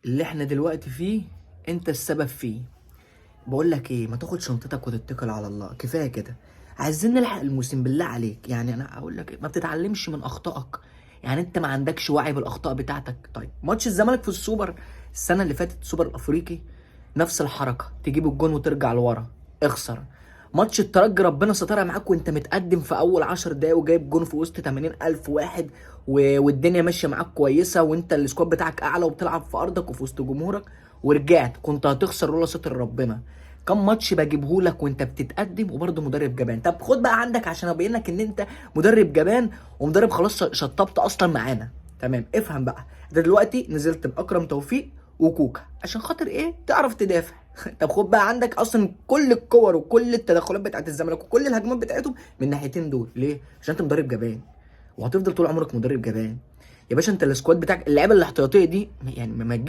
اللي احنا دلوقتي فيه انت السبب فيه. بقول لك ايه، ما تاخد شنطتك وتتكل على الله، كفايه كده. عايزين نلحق الموسم بالله عليك. يعني انا اقول لك إيه، ما بتتعلمش من اخطائك؟ يعني انت ما عندكش وعي بالاخطاء بتاعتك؟ طيب ماتش الزمالك في السوبر السنه اللي فاتت، السوبر الافريقي، نفس الحركه، تجيب الجون وترجع لورا، اخسر. ماتش الترجي ربنا سترها معاك وانت متقدم في اول 10 دقايق وجايب جون في وسط 80,000 واحد والدنيا ماشيه معاك كويسه، وانت السكواد بتاعك اعلى وبتلعب في ارضك وفي وسط جمهورك، ورجعت كنت هتخسر لولا ستر ربنا. كم ماتش بجيبهولك وانت بتتقدم وبرضه مدرب جبان؟ طب خد بقى عندك عشان ابين لك ان انت مدرب جبان ومدرب خلاص شطبت اصلا معانا. تمام، افهم بقى. انت دلوقتي نزلت باكرم توفيق وكوكا عشان خاطر ايه؟ تعرف تدافع. طب خد بقى عندك اصلا كل الكور وكل التدخلات بتاعت الزمالك وكل الهجمات بتاعتهم من الناحيتين دول. ليه؟ عشان انت مدرب جبان وهتفضل طول عمرك مدرب جبان. يا باشا انت السكواد بتاعك، اللعيبه الاحتياطيه دي يعني ما تجيش